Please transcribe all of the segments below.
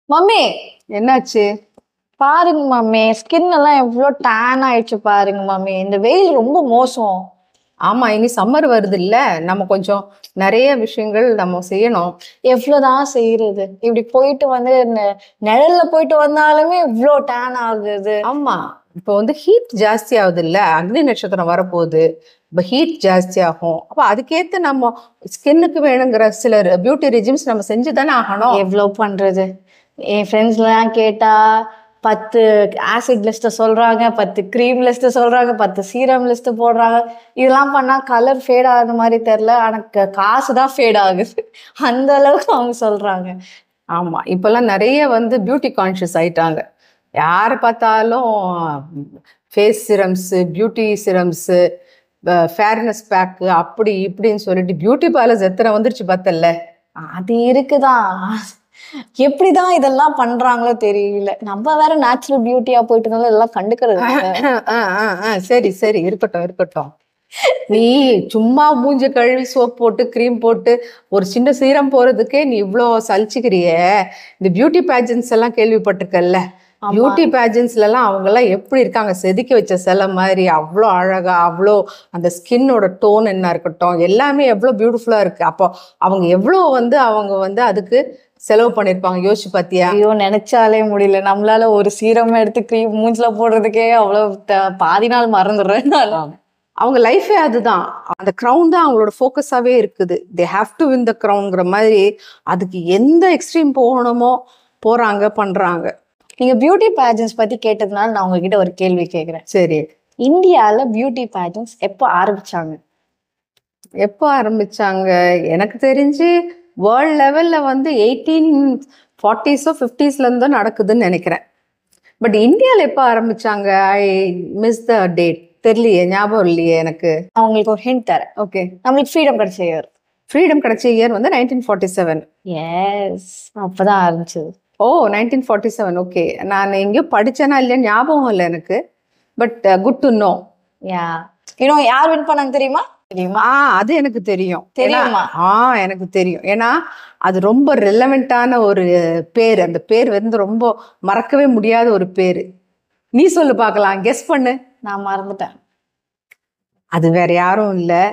Mummy என்னாச்சு? பாருங்க mummy, skin எல்லாம் எவ்வளவு டேன் ஆயிடுச்சு பாருங்க மம்மி. இந்த வெயில் ரொம்ப மோசம். ஆமா, இனி சம்மர் வருது இல்ல, நம்ம கொஞ்சம் நிறைய விஷயங்கள் நம்ம செய்யணும். எவ்வளவுதான் செய்யறது? இப்படி போயிட்டு வந்து நிழல்ல போயிட்டு வந்தாலுமே இவ்வளோ டேன் ஆகுது. ஆமா, இப்போ வந்து ஹீட் ஜாஸ்தி ஆகுது இல்ல, அக்னி நட்சத்திரம் வரப்போகுது. இப்போ ஹீட் ஜாஸ்தி ஆகும். அப்போ அதுக்கேற்ற நம்ம ஸ்கின்னுக்கு வேணுங்கிற சில பியூட்டி ரெஜிம்ஸ் நம்ம செஞ்சு தானே ஆகணும். எவ்வளோ பண்றது? என் ஃப்ரெண்ட்ஸ்லாம் கேட்டா 10 ஆசிட் லிஸ்ட்டை சொல்றாங்க, 10 க்ரீம் லிஸ்ட்டை சொல்றாங்க, 10 சீரம் லிஸ்ட் போடுறாங்க. இதெல்லாம் பண்ணா கலர் ஃபேட் ஆகுற மாதிரி தெரியல, ஆனால் காசு தான் ஃபேட் ஆகுது. அந்த அளவுக்கு அவங்க சொல்றாங்க. ஆமா, இப்பெல்லாம் நிறைய வந்து பியூட்டி கான்ஷியஸ் ஆயிட்டாங்க. யாரை பார்த்தாலும் ஃபேஸ் சிரம்ஸு, பியூட்டி சிரம்ஸு, ஃபேர்னஸ் பேக்கு, அப்படி இப்படின்னு சொல்லிட்டு பியூட்டி பார்லர்ஸ் எத்தனை வந்துருச்சு பார்த்தல. அது இருக்குதான். எப்படிதான் இதெல்லாம் பண்றாங்களோ தெரியல. நம்ம வேற நேச்சுரல் பியூட்டியா போயிட்டு இருந்தாலும் இதெல்லாம் கண்டுக்கிறது இல்ல. சரி சரி, இருக்கட்டும் இருக்கட்டும். நீ சும்மா மூஞ்ச கழுவி சோப் போட்டு க்ரீம் போட்டு ஒரு சின்ன சீரம் போறதுக்கே நீ இவ்வளோ சலிச்சுக்கிறிய. இந்த பியூட்டி பேஜன்ஸ் எல்லாம் கேள்விப்பட்டிருக்கல்ல. பியூட்டி பேஜன்ஸ்லாம் அவங்கெல்லாம் எப்படி இருக்காங்க, செதுக்கி வச்ச சிலை மாதிரி அவ்வளோ அழகா, அவ்வளோ அந்த ஸ்கின்னோட டோன் என்ன இருக்கட்டும் எல்லாமே எவ்வளோ பியூட்டிஃபுல்லாக இருக்கு. அப்போ அவங்க எவ்வளோ வந்து அவங்க வந்து அதுக்கு செலவு பண்ணியிருப்பாங்க, யோசிச்சு பார்த்தியா? ஐயோ, நினைச்சாலே முடியல. நம்மளால ஒரு சீரம் எடுத்து க்ரீம் மூஞ்சில போடுறதுக்கே அவ்வளோ பாதி நாள் மறந்துடுறேன். அவங்க லைஃபே அதுதான். அந்த க்ரௌன் தான் அவங்களோட ஃபோக்கஸாகவே இருக்குது. They have to win the க்ரௌன்ங்கிற மாதிரி அதுக்கு எந்த எக்ஸ்ட்ரீம் போகணுமோ போகிறாங்க, பண்ணுறாங்க. நீங்கள் பியூட்டி பேஜன்ஸ் பற்றி கேட்டதுனால நான் உங்ககிட்ட ஒரு கேள்வி கேட்குறேன். சரி, இந்தியாவில் பியூட்டி பேஜன்ஸ் எப்போ ஆரம்பிச்சாங்க? எப்போ ஆரம்பிச்சாங்க? எனக்கு தெரிஞ்சு வேர்ல்ட் லெவலில் வந்து 1840s 50s தான் நடக்குதுன்னு நினைக்கிறேன். பட் இந்தியாவில் எப்போ ஆரம்பிச்சாங்க? ஐ மிஸ் த டேட், தெரியலையே, ஞாபகம் இல்லையே எனக்கு. அவங்களுக்கு ஒரு ஹிண்ட் தரேன். ஓகே, நம்மளுக்கு ஃப்ரீடம் கிடைச்ச இயர். ஃப்ரீடம் கிடைச்ச இயர் வந்து 1947. எஸ், அப்போதான் ஆரம்பிச்சது. ஓ, 1947. ஓகே, நான் எங்கேயோ படித்தேனா இல்லையா ஞாபகம் இல்லை எனக்கு. But good to know. Yeah, இன்னும் யார் வின் பண்ணாங்க தெரியுமா? தெரியுமா? அது எனக்கு தெரியும். தெரியுமா? எனக்கு தெரியும். ஏன்னா அது ரொம்ப ரெலவெண்டான ஒரு பேர். அந்த பேர் வந்து ரொம்ப மறக்கவே முடியாத ஒரு பேர். நீ சொல்லு பார்க்கலாம், கெஸ் பண்ணு. நான் மறந்துட்டேன். அது வேற யாரும் இல்லை,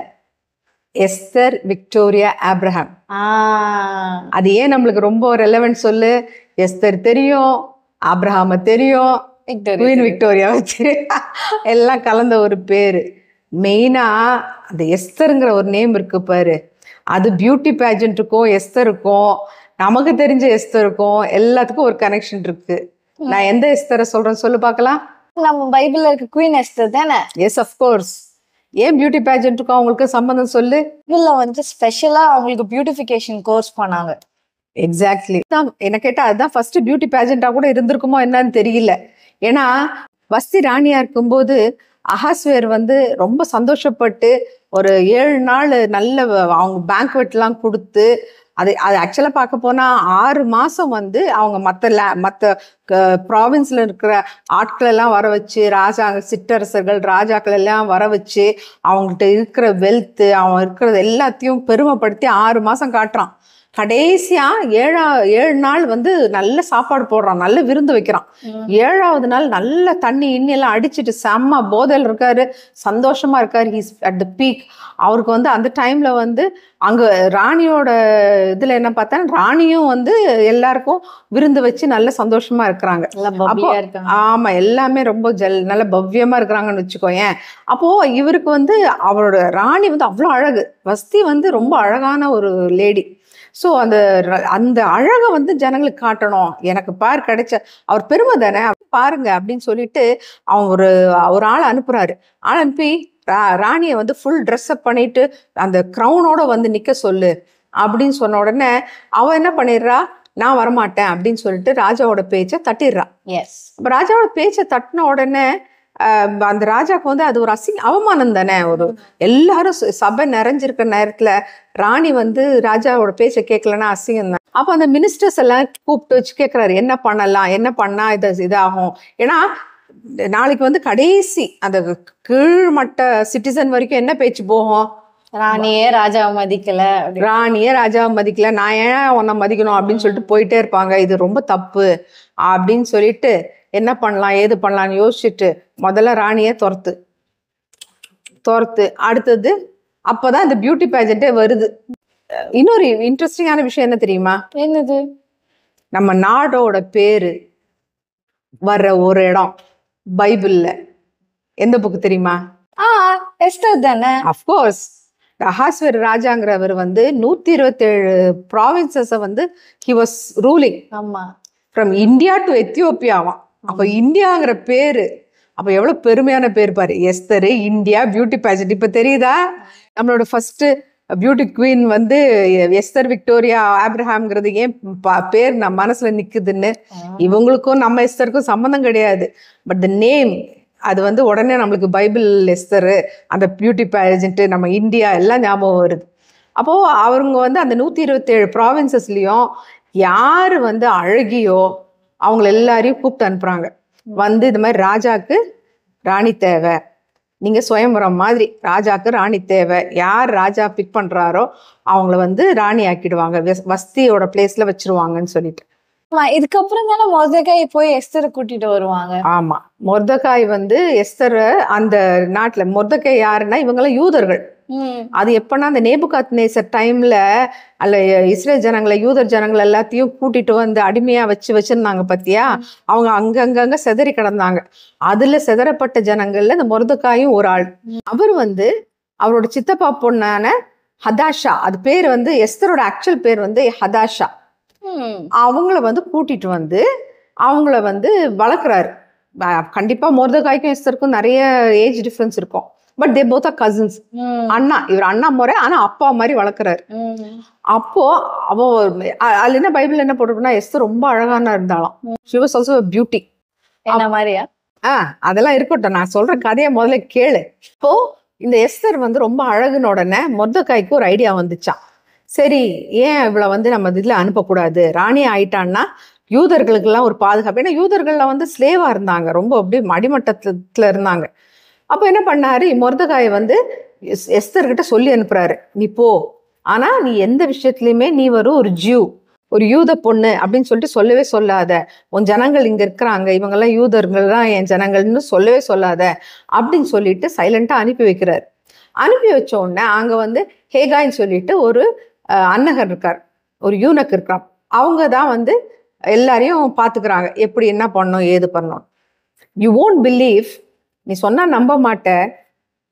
எஸ்தர் விக்டோரியா ஆப்ரஹாம். அது ஏன் நம்மளுக்கு ரொம்ப ரெலவெண்ட் சொல்லு? எஸ்தர் தெரியும், ஆப்ரஹாம தெரியும், குயின் விக்டோரியாவை தெரியும், எல்லாம் கலந்த ஒரு பேர். மெயினா அந்த எஸ்தருங்கிற ஒரு நேம் இருக்கு பாரு, அது பியூட்டி பேஜென்ட்டுக்கும் எஸ்தருக்கும், நமக்கு தெரிஞ்ச எஸ்தருக்கும் எல்லாத்துக்கும் ஒரு கனெக்ஷன் இருக்கு. நான் எந்த எஸ்தரை சொல்றேன் சொல்லு பார்க்கலாம். நம்ம பைபிள்ல இருக்க குயின் எஸ்தர் தானே? Yes, of course. ஏன் பியூட்டி பேஜென்ட்டுக்கும் அவங்களுக்கு சம்பந்தம் சொல்லு? இதுல வந்து ஸ்பெஷலா அவங்களுக்கு பியூட்டிஃபிகேஷன் கோர்ஸ் பண்ணாங்க. எக்ஸாக்ட்லி. என்ன கேட்டா அதுதான் ஃபர்ஸ்ட் பியூட்டி பேஜெண்டா கூட இருந்திருக்குமோ என்னன்னு தெரியல. ஏன்னா வஸ்தி ராணியா இருக்கும்போது அஹாஸ்வேர் வந்து ரொம்ப சந்தோஷப்பட்டு ஒரு 7 நாள் நல்ல அவங்க பேங்க்வெட்லாம் கொடுத்து, அது ஆக்சுவலாக பார்க்க போனால் 6 மாதம் வந்து அவங்க மற்ற ப்ராவின்ஸில் இருக்கிற ஆட்கள் எல்லாம் வர வச்சு, சிற்றரசர்கள் ராஜாக்கள் எல்லாம் வர வச்சு அவங்கள்ட்ட இருக்கிற வெல்த்து, அவங்க இருக்கிறது எல்லாத்தையும் பெருமைப்படுத்தி 6 மாதம் காட்டுறான். கடைசியாக 7 நாள் வந்து நல்ல சாப்பாடு போடுறான், நல்ல விருந்து வைக்கிறான். 7ஆவது நாள் நல்ல தண்ணி இன்னியெல்லாம் அடிச்சுட்டு செம்ம போதையில் இருக்காரு, சந்தோஷமா இருக்காரு. He's at the peak. அவருக்கு வந்து அந்த டைம்ல வந்து அங்கே ராணியோட இதில் என்ன பார்த்தா, ராணியும் வந்து எல்லாருக்கும் விருந்து வச்சு நல்ல சந்தோஷமா இருக்கிறாங்க. ஆமா, எல்லாமே ரொம்ப நல்ல பவ்யமா இருக்கிறாங்கன்னு வச்சுக்கோயேன். அப்போ இவருக்கு வந்து அவரோட ராணி வந்து அவ்வளோ அழகு. வஸ்தி வந்து ரொம்ப அழகான ஒரு லேடி. ஸோ அந்த அழகை வந்து ஜனங்களுக்கு காட்டணும், எனக்கு பார் கிடைச்ச அவர் பெருமை தானே பாருங்க அப்படின்னு சொல்லிட்டு அவங்க ஒரு ஆள் அனுப்புறாரு. ஆள் அனுப்பி ராணியை வந்து ஃபுல் ட்ரெஸ்அப் பண்ணிட்டு அந்த க்ரௌனோட வந்து நிற்க சொல்லு அப்படின்னு சொன்ன உடனே அவன் என்ன பண்ணிடுறா, நான் வரமாட்டேன் அப்படின்னு சொல்லிட்டு ராஜாவோட பேச்சை தட்டிடுறான். எஸ், அப்போ ராஜாவோட பேச்சை தட்டின உடனே அந்த ராஜாவுக்கு வந்து அது ஒரு அவமானம் தானே. ஒரு எல்லாரும் சபை நிறைஞ்சிருக்கிற நேரத்துல ராணி வந்து ராஜாவோட பேச்சை கேட்கலன்னா அசிங்கம் தான். அப்போ அந்த மினிஸ்டர்ஸ் எல்லாம் கூப்பிட்டு வச்சு கேட்குறாரு, என்ன பண்ணலாம், என்ன பண்ணா இதாகும். ஏன்னா நாளைக்கு வந்து கடைசி அந்த கீழ்மட்ட சிட்டிசன் வரைக்கும் என்ன பேச்சு போகும்? ராணியே ராஜாவை மதிக்கல ராணியே ராஜாவை மதிக்கல, நான் ஏன் உன்னை மதிக்கணும் அப்படின்னு சொல்லிட்டு போயிட்டே இருப்பாங்க. இது ரொம்ப தப்பு அப்படின்னு சொல்லிட்டு என்ன பண்ணலாம் ஏது பண்ணலாம்னு யோசிச்சுட்டு முதல்ல ராணியை துரத்து அடுத்தது அப்பதான் இந்த பியூட்டி பேஜெண்டே வருது. இன்னொரு இன்ட்ரெஸ்டிங்கான விஷயம் என்ன தெரியுமா? என்னது? நம்ம நாடோட பேரு வர்ற ஒரு இடம் பைபிள்ல எந்த புக்கு தெரியுமா? எஸ்தர் தானே. அஃப்கோர்ஸ். அஹாஸ்வேர் ராஜாங்கிறவர் வந்து 127 ப்ராவின்சஸை வந்து ஹி வாஸ் ரூலிங். ஆமா. ஃப்ரம் இந்தியா டு எத்தியோப்பியாவாம். அப்போ இந்தியாங்கிற பேரு அப்போ எவ்வளோ பெருமையான பேர் பாரு. Esther, India, beauty pageant. இப்போ தெரியுதா நம்மளோட ஃபர்ஸ்ட் பியூட்டி குவீன் வந்து எஸ்தர் விக்டோரியா ஆப்ரஹாம்ங்கிறது ஏன் பேர் நம்ம மனசுல நிக்குதுன்னு. இவங்களுக்கும் நம்ம எஸ்தருக்கும் சம்மந்தம் கிடையாது. பட் த நேம் அது வந்து உடனே நம்மளுக்கு பைபிள் எஸ்தர், அந்த பியூட்டி பேஜெண்ட், நம்ம இந்தியா எல்லாம் ஞாபகம் வருது. அப்போது அவங்க வந்து அந்த 127 ப்ராவின்சஸ்லேயும் யார் வந்து அழகியோ அவங்கள எல்லாரையும் கூப்பிட்டு அனுப்புகிறாங்க. வந்து இது மாதிரி ராஜாக்கு ராணி தேவை, நீங்கள் சுயம்பரம் மாதிரி ராஜாக்கு ராணி தேவை, யார் ராஜா பிக் பண்ணுறாரோ அவங்கள வந்து ராணி ஆக்கிடுவாங்க, வஸ்தியோட பிளேஸில் வச்சிருவாங்கன்னு சொல்லிட்டு. இதுக்கப்புறம் தானே மொர்தெகாய் போய் எஸ்தரை கூட்டிட்டு வருவாங்க. ஆமா, மொர்தெகாய் வந்து எஸ்தர் அந்த நாட்டுல, மொர்தெகாய் யாருன்னா இவங்கெல்லாம் யூதர்கள். அது எப்பன்னா அந்த நேபுகாத்நேசர் டைம்ல அல்ல இஸ்ரேல் ஜனங்களை யூதர் ஜனங்களை எல்லாத்தையும் கூட்டிட்டு வந்து அடிமையா வச்சிருந்தாங்க பத்தியா. அவங்க அங்கங்க செதறி கிடந்தாங்க. அதுல செதறப்பட்ட ஜனங்கள்ல இந்த மொர்தெகாயும் ஒரு ஆள். அவர் வந்து அவரோட சித்தப்பா பொண்ணான ஹதாஷா, அது பேர் வந்து எஸ்தரோட ஆக்சுவல் பேர் வந்து ஹதாஷா, அவங்கள வந்து கூட்டிட்டு வந்து அவங்கள வந்து வளர்க்குறாரு. கண்டிப்பா மொர்தெகாய்க்கும் எஸ்தருக்கும் நிறைய ஏஜ் டிஃபரன்ஸ் இருக்கும். But they both are cousins. அண்ணா, இவர் அண்ணா முறை, ஆனா அப்பா மாதிரி வளர்க்குறாரு. அப்போ அதுல என்ன பைபிள் என்ன போட்டிருக்குன்னா எஸ்தர் ரொம்ப அழகான இருந்தாலும் she was also a beauty. என்ன மாதிரியா? அதெல்லாம் இருக்கட்டும், நான் சொல்ற கதையை முதல்ல கேளு. இப்போ இந்த எஸ்தர் வந்து ரொம்ப அழகுன உடனே மொர்தெகாய்க்கு ஒரு ஐடியா வந்துச்சான். சரி, ஏன் இவளை வந்து நம்ம இதில் அனுப்பக்கூடாது, ராணி ஆயிட்டான்னா யூதர்களுக்கெல்லாம் ஒரு பாதுகாப்பு. ஏன்னா யூதர்கள்ல வந்து ஸ்லேவா இருந்தாங்க, ரொம்ப அப்படியே அடிமட்டத்துல இருந்தாங்க. அப்போ என்ன பண்ணாரு, மொர்தெகாய் வந்து எஸ்தர்கிட்ட சொல்லி அனுப்புறாரு, நீ போ, ஆனா நீ எந்த விஷயத்துலையுமே நீ ஒரு ஜியூ, ஒரு யூத பொண்ணு அப்படின்னு சொல்லிட்டு சொல்லவே சொல்லாத, உன் ஜனங்கள் இங்க இருக்கிறாங்க, இவங்கெல்லாம் யூதர்கள் தான் என் ஜனங்கள்னு சொல்லவே சொல்லாத அப்படின்னு சொல்லிட்டு சைலண்டா அனுப்பி வைக்கிறாரு. அனுப்பி வச்ச உடனே அங்க வந்து ஹேகாய்ன்னு சொல்லிட்டு ஒரு அன்னகர் இருக்கார், ஒரு யூனக் இருக்கான். அவங்க தான் வந்து எல்லாரையும் பார்த்துக்கிறாங்க, எப்படி என்ன பண்ணணும் ஏது பண்ணணும். யூ ஓன்ட் பிலீவ், நீ சொன்னா நம்ப மாட்ட,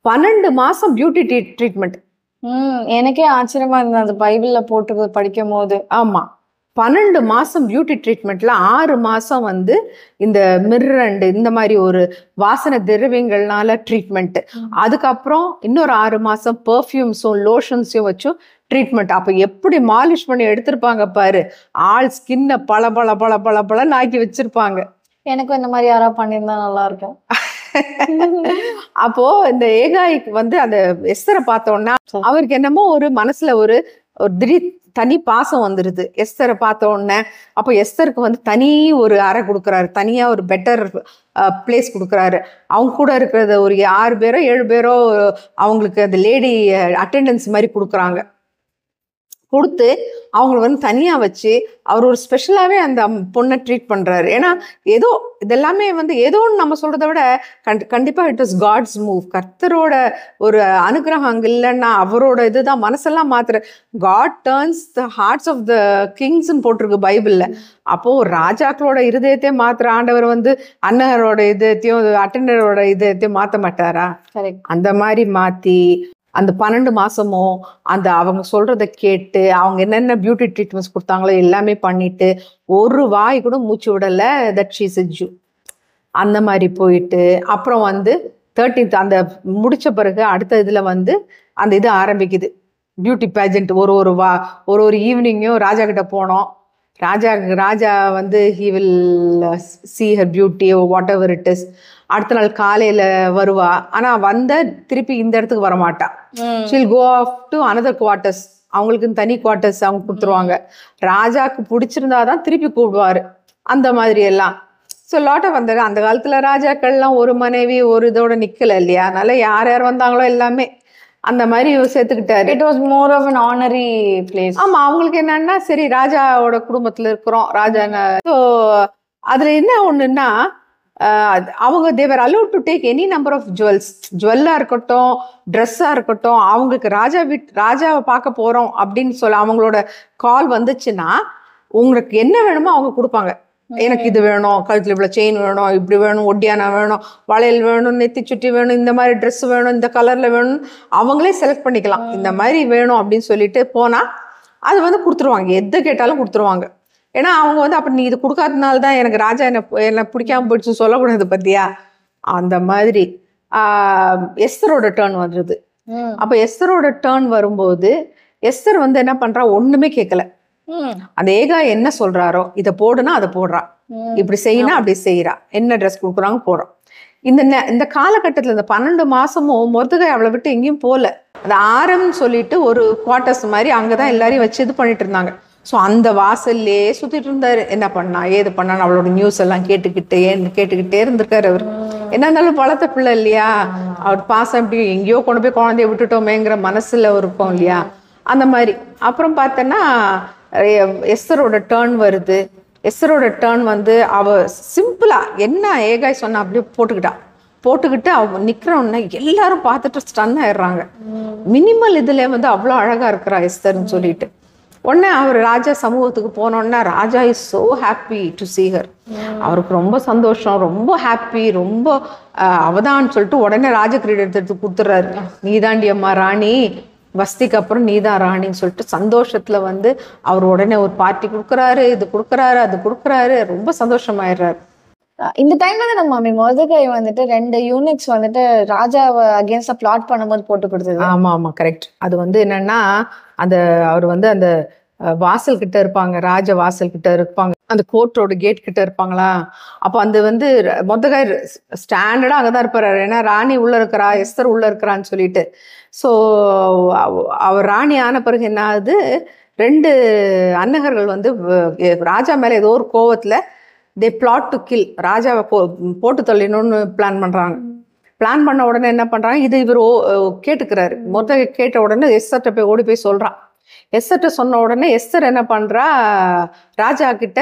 12 மாசம் பியூட்டி ட்ரீட்மெண்ட். எனக்கே ஆச்சரியமா இருந்தது அந்த பைபிள்ல போட்டு படிக்கும் போது. ஆமா, 12 மாசம் பியூட்டி ட்ரீட்மெண்ட்ல 6 மாசம் வந்து இந்த மிர்ரண்ட் இந்த மாதிரி ஒரு வாசனை திரவியங்கள்னால ட்ரீட்மெண்ட். அதுக்கப்புறம் இன்னொரு 6 மாசம் பெர்ஃப்யூம்ஸும் லோஷன்ஸையும் வச்சும் ட்ரீட்மெண்ட். அப்போ எப்படி மாலிஷ் பண்ணி எடுத்திருப்பாங்க பாரு, ஆள் ஸ்கின்னை பல பல பல பல பலன்னு ஆக்கி வச்சிருப்பாங்க. எனக்கும் இந்த மாதிரி யாராவது பண்ணியிருந்தா நல்லா இருக்கும். அப்போ இந்த ஏகாய்க்கு வந்து அந்த எஸ்தரை பார்த்தோன்னா அவருக்கு என்னமோ ஒரு மனசுல ஒரு திடீர் தனி பாசம் வந்துருது எஸ்தரை பார்த்த உடனே. அப்போ எஸ்தருக்கு வந்து தனி ஒரு அறை கொடுக்குறாரு, தனியா ஒரு பெட்டர் பிளேஸ் கொடுக்குறாரு. அவங்க கூட இருக்கிறத ஒரு 6 பேரோ 7 பேரோ அவங்களுக்கு அந்த லேடி அட்டெண்டன்ஸ் மாதிரி கொடுக்குறாங்க. கொடுத்து அவங்கள வந்து தனியாக வச்சு அவர் ஒரு ஸ்பெஷலாகவே அந்த பொண்ணை ட்ரீட் பண்ணுறாரு. ஏன்னா ஏதோ இதெல்லாமே வந்து ஏதோன்னு நம்ம சொல்கிறத விட கண்டிப்பாக இட் வாஸ் காட்ஸ் மூவ். கர்த்தரோட ஒரு அனுகிரகம் அங்கே இல்லைன்னா அவரோட இதுதான் மனசெல்லாம் மாத்துற. God turns the hearts of the கிங்ஸ்ன்னு போட்டிருக்கு பைபிளில். அப்போது ராஜாக்களோட இருதயத்தையும் மாத்துற ஆண்டவர் வந்து அன்னகரோட இதயத்தையும் அட்டெண்டரோட இதயத்தையும் மாற்ற மாட்டாரா? அந்த மாதிரி மாற்றி அந்த 12 மாசமும் அந்த அவங்க சொல்றதை கேட்டு அவங்க என்னென்ன பியூட்டி ட்ரீட்மெண்ட்ஸ் கொடுத்தாங்களோ எல்லாமே பண்ணிட்டு ஒரு வாய் கூட மூச்சு விடலை. That she's a Jew. அந்த மாதிரி போயிட்டு அப்புறம் வந்து 13th அந்த முடிச்ச பிறகு அடுத்த இதுல வந்து அந்த இது ஆரம்பிக்குது பியூட்டி பேஜெண்ட். ஒரு ஈவினிங்கும் ராஜா கிட்ட போனோம். ராஜா வந்து he will see her beauty or whatever it is. அடுத்த நாள் காலையில வருவா. ஆனா திருப்பி இந்த இடத்துக்கு வரமாட்டா. she'll go off to another quarters. அவங்களுக்கு தனி குவார்ட்டர்ஸ் அவங்க கொடுத்துருவாங்க. ராஜாக்கு பிடிச்சிருந்தாதான் திருப்பி கூடுவாரு. அந்த மாதிரி எல்லாம். ஸோ லாட் ஆஃப் அந்த காலத்துல ராஜாக்கள்லாம் ஒரு மனைவி ஒரு இதோட நிக்கல இல்லையா? அதனால யார் யார் வந்தாங்களோ எல்லாமே அந்த மாதிரி சேர்த்துக்கிட்டாரு. It was more of an honorary place. ஆமா, அவங்களுக்கு என்னன்னா சரி ராஜாவோட குடும்பத்துல இருக்கிறோம், ராஜா. ஸோ அதுல என்ன ஒண்ணுன்னா அவங்க they were allowed to take any number of ஜுவல்லா இருக்கட்டும், ட்ரெஸ்ஸா இருக்கட்டும். அவங்களுக்கு ராஜாவை பார்க்க போறோம் அப்படின்னு சொல்ல அவங்களோட கால் வந்துச்சுன்னா உங்களுக்கு என்ன வேணுமோ அவங்க கொடுப்பாங்க. எனக்கு இது வேணும், கழுத்துல இவ்வளவு செயின் வேணும், இப்படி வேணும், ஒட்டியானா வேணும், வளையல் வேணும், நெத்தி சுட்டி வேணும், இந்த மாதிரி ட்ரெஸ் வேணும், இந்த கலர்ல வேணும், அவங்களே செலக்ட் பண்ணிக்கலாம். இந்த மாதிரி வேணும் அப்படின்னு சொல்லிட்டு போனா அது வந்து கொடுத்துருவாங்க, எது கேட்டாலும் கொடுத்துருவாங்க. ஏன்னா அவங்க வந்து அப்ப நீ இது கொடுக்காதனால தான் எனக்கு ராஜா என்ன பிடிக்காம போயிடுச்சு சொல்லக்கூடாது பத்தியா. அந்த மாதிரி எஸ்தரோட டேர்ன் வருது. அப்ப எஸ்தரோட டேர்ன் வரும்போது எஸ்தர் வந்து என்ன பண்றா, ஒண்ணுமே கேட்கல. அந்த ஏகாய் என்ன சொல்றாரோ இதை போடுனா அதை போடுறா, இப்படி செய்யணும் அப்படி செய்யறா, என்ன ட்ரெஸ் கொடுக்குறாங்க போடுறோம். இந்த காலகட்டத்துல இந்த 12 மாசமும் மொர்தெகாய் அவளை விட்டு எங்கேயும் போல. அந்த ஆரம்னு சொல்லிட்டு ஒரு குவார்டர்ஸ் மாதிரி அங்கதான் எல்லாரையும் வச்சு இது பண்ணிட்டு இருந்தாங்க. ஸோ அந்த வாசல்லே சுத்திட்டு இருந்தாரு. என்ன பண்ணா ஏது பண்ணான்னு அவளோட நியூஸ் எல்லாம் கேட்டுக்கிட்டே இருந்திருக்காரு. அவர் என்ன இருந்தாலும் வளர்த்த பிள்ளை இல்லையா, அவர் பாசம் இப்படி எங்கேயோ கொண்டு போய் குழந்தைய விட்டுட்டோமேங்கிற மனசுல இருக்கும் இல்லையா, அந்த மாதிரி. அப்புறம் பார்த்தோன்னா எஸ்தரோட டேர்ன் வருது. எஸ்தரோட டேர்ன் வந்து அவ சிம்பிளா என்ன ஏகாய் சொன்னா அப்படியே போட்டுக்கிட்டு அவ நிக்கிறோன்னா எல்லாரும் பார்த்துட்டு ஸ்டன் ஆயிடுறாங்க. மினிமல் இதுல வந்து அவ்வளோ அழகா இருக்கிறா எஸ்தர்ன்னு சொல்லிட்டு. உடனே அவர் ராஜா சமூகத்துக்கு போனோன்னா ராஜா is so happy to see her. அவருக்கு ரொம்ப சந்தோஷம், ரொம்ப ஹாப்பி, ரொம்ப அவதான்னு சொல்லிட்டு உடனே ராஜ கிரீடம் எடுத்து கொடுத்துட்றாரு. நீதாண்டி அம்மா ராணி, வஸ்திக்கு அப்புறம் நீதான் ராணின்னு சொல்லிட்டு சந்தோஷத்துல வந்து அவர் உடனே ஒரு பார்ட்டி கொடுக்குறாரு, இது கொடுக்குறாரு, அது கொடுக்குறாரு, ரொம்ப சந்தோஷமாயிடுறாரு. இந்த டைம்ல தான் நம்ம மொர்தெகாய் வந்துட்டு 2 யூனிட்ஸ் வந்துட்டு ராஜாவை அகேன்ஸ்டா பிளாட் பண்ணும்போது போட்டு கொடுத்தது. ஆமா கரெக்ட். அது வந்து என்னன்னா அவர் வந்து அந்த வாசல் கிட்ட இருப்பாங்க, ராஜ வாசல் கிட்ட இருப்பாங்க, அந்த கோர்ட்டோட கேட் கிட்ட இருப்பாங்களா. அப்போ அந்த வந்து மொர்தெகாய் ஸ்டாண்டர்டா அங்கதான் இருப்பாரு. ஏன்னா ராணி உள்ள இருக்கிறா, எஸ்தர் உள்ள இருக்கிறான்னு சொல்லிட்டு. ஸோ அவர் ராணி ஆன பிறகு என்ன ஆகுது, 2 அன்னகர்கள் வந்து ராஜா மேல ஏதோ ஒரு கோவத்துல தே பிளாட் டு கில், ராஜாவை போட்டு தள்ளிடணும்னு பிளான் பண்றாங்க. பிளான் பண்ண உடனே என்ன பண்றாங்க, இது இவர் கேட்டுக்கிறாரு. மொர்தெகாய் கேட்ட உடனே எஸ்தர்ட்ட போய் ஓடி போய் சொல்றான். எஸ்தர்ட்ட சொன்ன உடனே எஸ்தர் என்ன பண்றா, ராஜா கிட்ட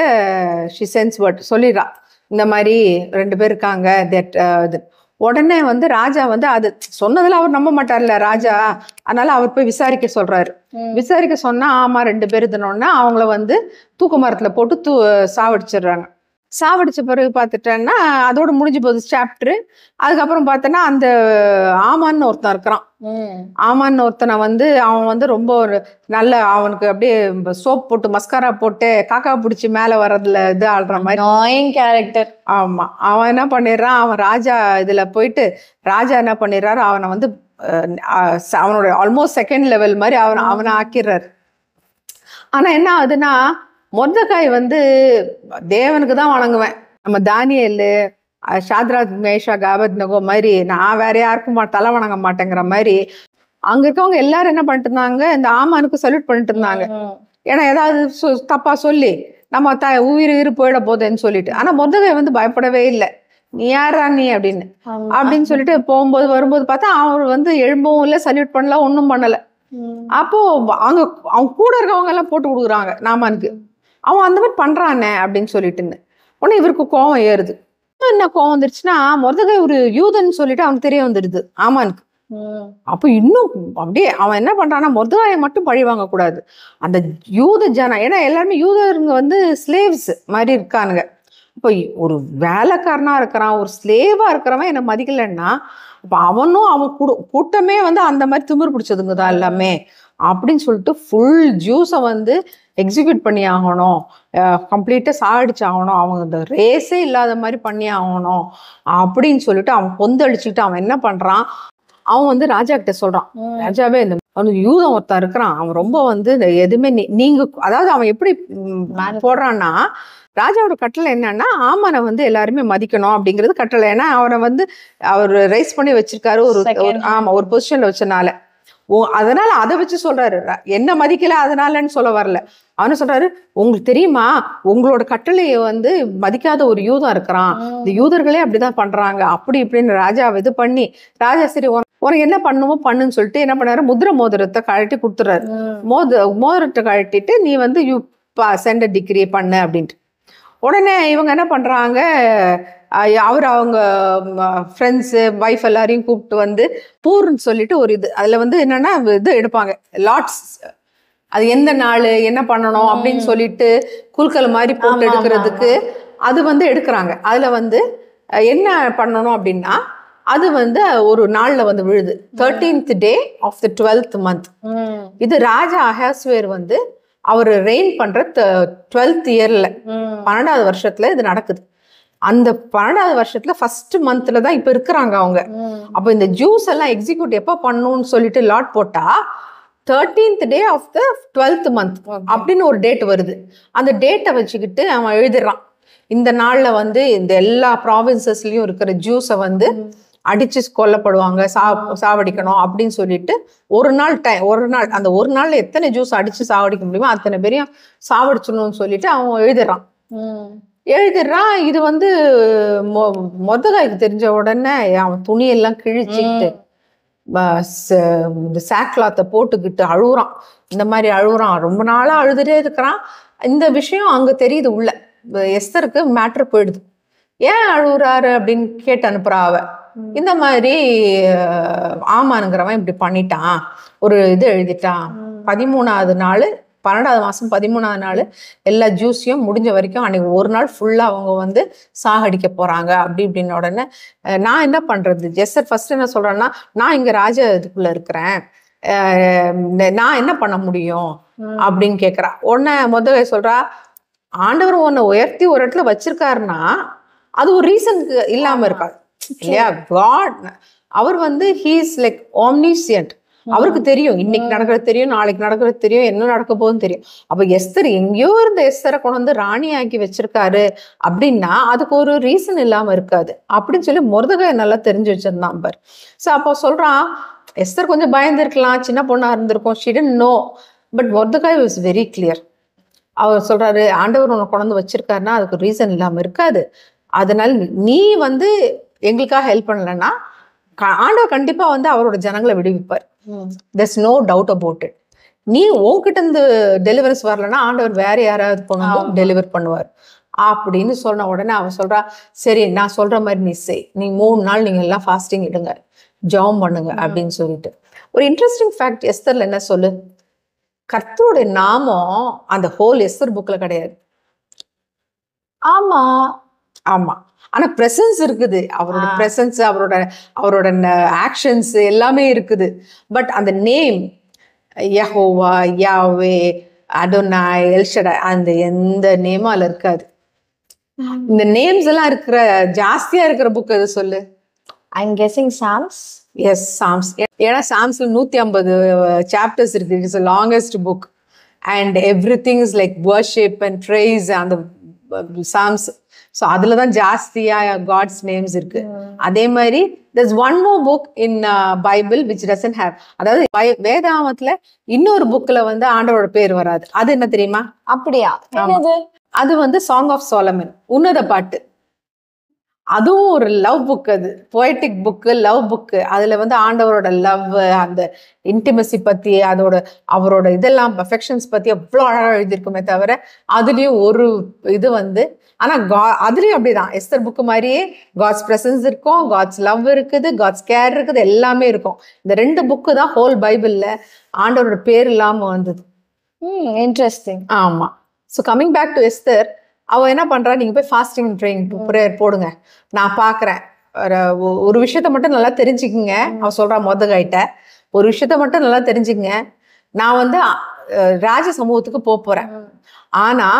ஷி சென்ஸ் வேர்ட் சொல்லிடுறா, இந்த மாதிரி 2 பேர் இருக்காங்க. உடனே வந்து ராஜா வந்து அது சொன்னதுல அவர் நம்ப மாட்டார்ல ராஜா, அதனால அவர் போய் விசாரிக்க சொல்றாரு. விசாரிக்க சொன்னா ஆமா 2 பேர் இதுனோன்னா அவங்கள வந்து தூக்கு மரத்துல போட்டு சாவடிச்சிடுறாங்க. சாவடிச்ச பிறகு பார்த்துட்டேன்னா அதோட முடிஞ்சு போகுது சாப்டர். அதுக்கப்புறம் பார்த்தோன்னா அந்த ஆமான்னு ஒருத்தன் இருக்கிறான். ஆமான்னு ஒருத்தனை வந்து அவன் வந்து ரொம்ப ஒரு நல்ல, அவனுக்கு அப்படியே சோப் போட்டு மஸ்காரா போட்டு காக்கா பிடிச்சி மேலே வர்றதுல இது ஆடுற மாதிரி கேரக்டர். ஆமா, அவன் என்ன பண்ணிடுறான், அவன் ராஜா இதுல போயிட்டு ராஜா என்ன பண்ணிடுறாரு, அவனை வந்து அவனோட ஆல்மோஸ்ட் செகண்ட் லெவல் மாதிரி அவனை ஆக்கிடுறாரு. ஆனா என்ன ஆகுதுன்னா, மொர்தெகாய் வந்து தேவனுக்கு தான் வணங்குவேன், நம்ம தானியேல் ஷாத்ராக் மேஷாக் ஆபேத்நேகோ மாதிரி நான் வேற யாருக்கும் தலை வணங்க மாட்டேங்கிற மாதிரி அங்க இருக்கவங்க எல்லாரும் என்ன பண்ணிட்டு இருந்தாங்க, இந்த ஆமானுக்கு சல்யூட் பண்ணிட்டு இருந்தாங்க. ஏன்னா ஏதாவது தப்பா சொல்லி நம்ம உயிர் போயிட போதேன்னு சொல்லிட்டு. ஆனா மொர்தெகாய் வந்து பயப்படவே இல்லை, நீ யாரா நீ அப்படின்னு சொல்லிட்டு போகும்போது வரும்போது பார்த்தா அவர் வந்து எழும்பவும் இல்லை, சல்யூட் பண்ணல, ஒன்றும் பண்ணல. அப்போ அவங்க கூட இருக்கவங்க எல்லாம் போட்டு கொடுக்குறாங்க நாமானுக்கு, அவன் அந்த மாதிரி பண்றானே அப்படின்னு சொல்லிட்டுன்னு. உடனே இவருக்கு கோவம் ஏறுது. என்ன கோவம் வந்துருச்சுன்னா, மொர்தெகாய் ஒரு யூதன்னு சொல்லிட்டு அவனுக்கு தெரிய வந்துடுது ஆமானுக்கு. அப்போ இன்னும் அப்படியே அவன் என்ன பண்றான்னா, மொர்தெகாயை மட்டும் பழி வாங்க கூடாது, அந்த யூத ஜனம், ஏன்னா எல்லாருமே யூதருங்க வந்து ஸ்லேவ்ஸ் மாதிரி இருக்கானுங்க. இப்போ ஒரு வேலைக்காரனா இருக்கிறான், ஒரு ஸ்லேவா இருக்கிறவன் என்ன மதிக்கலைன்னா அப்போ அவனும் அவன் கூட்டமே வந்து அந்த மாதிரி திமிர் பிடிச்சதுங்க தான் எல்லாமே அப்படின்னு சொல்லிட்டு ஃபுல் ஜூஸை வந்து எக்ஸிக்யூட் பண்ணி ஆகணும், கம்ப்ளீட்டாக சாடிச்சு ஆகணும், அவங்க இந்த ரேஸே இல்லாத மாதிரி பண்ணி ஆகணும் அப்படின்னு சொல்லிட்டு அவன் கொந்தளிச்சுக்கிட்டு அவன் என்ன பண்றான், அவன் வந்து ராஜா கிட்ட சொல்றான், ராஜாவே இந்த அவனுக்கு யூதம் ஒருத்தன் இருக்கிறான், அவன் ரொம்ப வந்து எதுவுமே நீங்க, அதாவது அவன் எப்படி போடுறான்னா, ராஜாவோட கட்டளை என்னன்னா ஆமானை வந்து எல்லாருமே மதிக்கணும் அப்படிங்கிறது கட்டளை. ஏன்னா அவனை வந்து அவர் ரைஸ் பண்ணி வச்சிருக்காரு ஒரு பொசிஷன்ல வச்சனால. அதனால அதை வச்சு சொல்றாரு, என்ன மதிக்கல அதனாலன்னு சொல்ல வரல. அவனு சொல்றாரு, உங்களுக்கு தெரியுமா உங்களோட கட்டளையை வந்து மதிக்காத ஒரு யூதம் இருக்கிறான், இந்த யூதர்களே அப்படிதான் பண்றாங்க அப்படி இப்படின்னு ராஜா இது பண்ணி, ராஜா சரி உனக்கு என்ன பண்ணுமோ பண்ணுன்னு சொல்லிட்டு என்ன பண்ணாரு, முதிரை மோதிரத்தை கழட்டி கொடுத்துறாரு. மோதிரத்தை கழட்டிட்டு நீ வந்து யூ சென்ட் டிகிரி பண்ணு அப்படின்ட்டு. உடனே இவங்க என்ன பண்றாங்க, அவங்க ஃப்ரெண்ட்ஸு ஒய்ஃப் எல்லாரையும் கூப்பிட்டு வந்து பூர்ன்னு சொல்லிட்டு ஒரு இது, அதுல வந்து என்னன்னா இது எடுப்பாங்க லாட்ஸ், அது எந்த நாள் என்ன பண்ணணும் அப்படின்னு சொல்லிட்டு குல்கல் மாதிரி போட்டு எடுக்கிறதுக்கு அது வந்து எடுக்கிறாங்க. அதுல வந்து என்ன பண்ணணும் அப்படின்னா, அது வந்து ஒரு நாள்ல வந்து விழுது, 13th day of the 12th month. இது ராஜா அஹாஸ்வேர் வந்து அவர் ரெயின் பண்ற 12th இயர்ல 12வது வருஷத்துல இது நடக்குது. அந்த 12வது வருஷத்துல ஃபர்ஸ்ட் மந்த்ல தான் இப்ப இருக்கிறாங்க அவங்க. அப்ப இந்த ஜூஸ் எல்லாம் எக்ஸிக்யூட் எப்ப பண்ணணும்னு சொல்லிட்டு லாட் போட்டா 13th day of the 12th month அப்படின்னு ஒரு டேட் வருது. அந்த டேட்டை வச்சுக்கிட்டு அவன் எழுதிடுறான், இந்த நாள்ல வந்து இந்த எல்லா ப்ராவின்சஸ்லயும் இருக்கிற ஜூஸை வந்து அடிச்சு கொல்லப்படுவாங்க, சாவடிக்கணும் அப்படின்னு சொல்லிட்டு ஒரு நாள் அந்த ஒரு நாள்ல எத்தனை ஜூஸ் அடிச்சு சாவடிக்க முடியுமோ அத்தனை பேரையும் சாவடிச்சணும்னு சொல்லிட்டு அவன் எழுதிடுறான். இது வந்து மொர்தெகாய்க்கு தெரிஞ்ச உடனே அவன் துணியெல்லாம் கிழிச்சிக்கிட்டு இந்த சாக்லாத்தை போட்டுக்கிட்டு அழுகுறான். இந்த மாதிரி அழுகுறான், ரொம்ப நாளா அழுதுட்டே இருக்கிறான். இந்த விஷயம் அங்க தெரியுது, உள்ள எஸ்தருக்கு மேட்ரு போயிடுது. ஏன் அழுகுறாரு அப்படின்னு கேட்டு அனுப்புறா அவ. இந்த மாதிரி ஆமானுங்கிறவன் இப்படி பண்ணிட்டான், ஒரு இது எழுதிட்டான், 13வது நாள் 12வது மாதம் 13வது நாள் எல்லா ஜூஸையும் முடிஞ்ச வரைக்கும் அன்னைக்கு ஒரு நாள் ஃபுல்லாக அவங்க வந்து சாகடிக்க போகிறாங்க அப்படி இப்படின்னு. உடனே நான் என்ன பண்ணுறது, ஜெஸ்ஸர் ஃபர்ஸ்ட் என்ன சொல்கிறேன்னா, நான் இங்கே ராஜ இதுக்குள்ளே இருக்கிறேன், நான் என்ன பண்ண முடியும் அப்படின்னு கேட்குறா. உடனே முதல்ல சொல்கிறா, ஆண்டவர் உன்னை உயர்த்தி ஒரு இடத்துல வச்சிருக்காருன்னா அது ஒரு ரீசனுக்கு இல்லாமல் இருக்காது இல்லையா. காட் அவர் வந்து ஹீ இஸ் லைக் ஆம்னிசியன்ட். அவருக்கு தெரியும் இன்னைக்கு நடக்கிறது தெரியும், நாளைக்கு நடக்கிறது தெரியும், என்ன நடக்க போகுதுன்னு தெரியும். அப்ப எஸ்தர் எங்கேயோ இருந்த எஸ்தரை கொண்டு வந்து ராணி ஆக்கி வச்சிருக்காரு அப்படின்னா அதுக்கு ஒரு ரீசன் இல்லாம இருக்காது அப்படின்னு சொல்லி மொர்தெகாய் நல்லா தெரிஞ்சு வச்சிருந்தான் பார். ஸோ அப்போ சொல்றான், எஸ்தர் கொஞ்சம் பயந்துருக்கலாம், சின்ன பொண்ணா இருந்திருக்கும், she didn't know, but Mordecai was very clear. அவர் சொல்றாரு, ஆண்டவர் உன்னை கொண்டு வந்து வச்சிருக்காருன்னா அதுக்கு ரீசன் இல்லாம இருக்காது, அதனால நீ வந்து எங்களுக்காக ஹெல்ப் பண்ணலன்னா ஆண்டவர் கண்டிப்பா வந்து அவரோட ஜனங்களை விடுவிப்பார். there's no doubt about it. நீ உன்கிட்ட இருந்து டெலிவரன்ஸ் வரலன்னா ஆண்டவர் வேற யாராவது கொண்டு டெலிவர் பண்ணுவார் அப்படின்னு சொன்ன உடனே அவன் சொல்றா, சரி நான் சொல்ற மாதிரி நீ செய், நீ 3 நாள் நீங்க எல்லாம் ஃபாஸ்டிங் இடுங்க, ஜெபம் பண்ணுங்க அப்படின்னு சொல்லிட்டு. ஒரு இன்ட்ரெஸ்டிங் ஃபேக்ட் எஸ்தர்ல என்ன சொல்லு, கர்த்தருடைய நாமம் அந்த ஹோல் எஸ்தர் புக்ல கிடையாது. ஆமா ஆமா, ஆனா பிரசன்ஸ் இருக்குது, அவரோட பிரசன்ஸ், அவரோட ஆக்ஷன்ஸ் எல்லாமே இருக்குது. பட் அந்த நேம் யெகோவா, யாவே, அடோனாய், எல்ஷடாய் அந்த எந்த நேமும் அதுல இருக்காது. இந்த நேம்ஸ் எல்லாம் இருக்கிற ஜாஸ்தியா இருக்கிற புக் எது சொல்லு? I'm guessing Psalms. Yes, Psalms. ஏன்னா சாம்ஸ்ல 150 சாப்டர்ஸ் இருக்கு. It's a longest book and everything is like worship and praise and the Psalms. So அதில் தான் ஜாஸ்தியா காட்ஸ் நேம்ஸ் இருக்கு. அதே மாதிரி there's one more book in Bible which doesn't have, அதாவது வேதாகமத்துல இன்னொரு புக்ல வந்து ஆண்டவரோட பேர் வராது. அது என்ன தெரியுமா? அப்படியா? அது வந்து சாங் ஆஃப் சோலமன், உன்னத பாட்டு. அதுவும் ஒரு லவ் புக், அது பொயட்டிக் புக்கு, லவ் புக்கு. அதுல வந்து ஆண்டவரோட லவ், அந்த இன்டிமசி பத்தி, அவரோட இதெல்லாம் அஃபெக்ஷன்ஸ் பத்தி அவ்வளோ அழகாக எழுதியிருக்குமே தவிர அதுலயும் ஒரு இது வந்து, ஆனா அதுலயும் அப்படிதான் எஸ்தர் புக்கு மாதிரியே காட்ஸ் பிரசன்ஸ் இருக்கும், காட்ஸ் லவ் இருக்குது, காட்ஸ் கேர் இருக்குது, எல்லாமே இருக்கும். இந்த 2 புக்கு தான் ஹோல் பைபிள்ல ஆண்டவரோட பேர் இல்லாம வந்தது. இன்ட்ரெஸ்டிங். ஆமா. So coming back to Esther, அவ என்ன பண்றா, நீங்க போய் ஃபாஸ்டிங் ட்ரெயின் ப்ரேயர் போடுங்க, நான் பாக்குறேன், ஒரு விஷயத்த மட்டும் நல்லா தெரிஞ்சுக்குங்க. அவ சொல்றா மொர்தெகாய்ட்ட, ஒரு விஷயத்த மட்டும் நல்லா தெரிஞ்சுக்குங்க, நான் வந்து ராஜ சமூகத்துக்கு போறேன், ஆனா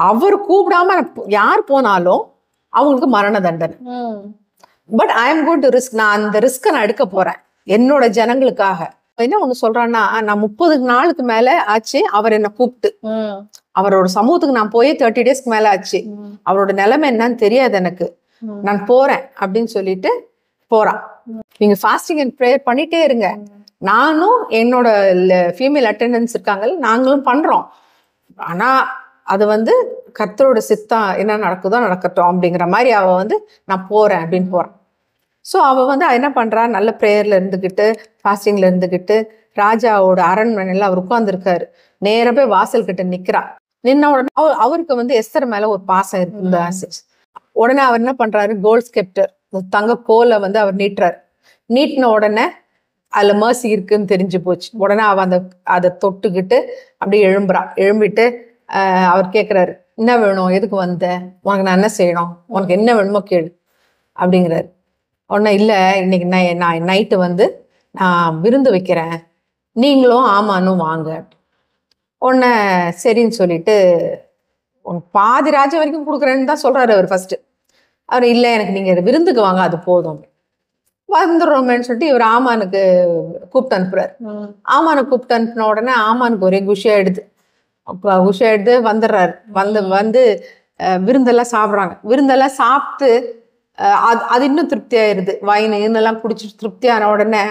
அவர் கூப்பிடாம யார் போனாலும் அவங்களுக்கு மரண தண்டனை. But I am going to risk, நான் அந்த ரிஸ்கை நான் எடுக்க போறேன் என்னோட ஜனங்களுக்காக. என்ன ஒண்ணு சொல்றான்னா, நான் 30 நாளுக்கு மேல ஆச்சு அவர் என்ன கூப்பிட்டு, அவரோட சமூகத்துக்கு நான் போய் 30 டேஸ்க்கு மேல ஆச்சு, அவரோட நிலைமை என்னன்னு தெரியாது எனக்கு, நான் போறேன் அப்படின்னு சொல்லிட்டு போறான். நீங்க ஃபாஸ்டிங் அண்ட் ப்ரேயர் பண்ணிட்டே இருங்க, நானும் என்னோட ஃபீமேல் அட்டெண்டன்ஸ் இருக்காங்க, நாங்களும் பண்றோம், ஆனா அது வந்து கர்த்தரோட சித்தம் என்ன நடக்குதோ நடக்கட்டும் அப்படிங்கிற மாதிரி அவ வந்து நான் போறேன் அப்படின்னு போறான். ஸோ அவள் வந்து என்ன பண்ணுறா, நல்ல ப்ரேயரில் இருந்துக்கிட்டு ஃபாஸ்டிங்கில் இருந்துக்கிட்டு ராஜாவோட அரண்மனையில் அவர் உட்காந்துருக்காரு. நேராக போய் வாசல் கிட்ட நிற்கிறா. நின்ன உடனே அவருக்கு வந்து எஸ்தர் மேலே ஒரு பாசம் இருக்கு இந்த ஆசிஸ். உடனே அவர் என்ன பண்ணுறாரு, கோல்ட் ஸ்கெப்டர் தங்க கோலை வந்து அவர் நீட்டுறாரு. நீட்டின உடனே அதில் மர்சி இருக்குன்னு தெரிஞ்சு போச்சு. உடனே அவள் அதை தொட்டுக்கிட்டு அப்படியே எழும்பிட்டு அவர் கேட்குறாரு, என்ன வேணும், எதுக்கு வந்த, உனக்கு நான் என்ன செய்யணும், உனக்கு என்ன வேணுமோ கேளு அப்படிங்கிறாரு. உடனே இல்லை, இன்னைக்கு நான் நைட்டு வந்து நான் விருந்து வைக்கிறேன், நீங்களும் ஆமானும் வாங்க. உடனே சரின்னு சொல்லிட்டு உனக்கு பாதி ராஜ்யம் வரைக்கும் கொடுக்குறேன்னு தான் சொல்கிறாரு அவர் ஃபஸ்ட்டு. அவர் இல்லை, எனக்கு நீங்கள் விருந்துக்கு வாங்க, அது போதும் வந்துடுறோமேன்னு சொல்லிட்டு இவர் ஆமானுக்கு கூப்பிட்டு அனுப்புறாரு. ஆமானுக்கு கூப்பிட்டு அனுப்பின உடனே ஆமானுக்கு ஒரே குஷியாயிடுது. வந்துடுறாரு. வந்து விருந்தெல்லாம் சாப்பிட்றாங்க. விருந்தெல்லாம் சாப்பிட்டு அது இன்னும் திருப்தியாயிருது. இன்னெல்லாம் குடிச்சிட்டு திருப்தியான உடனே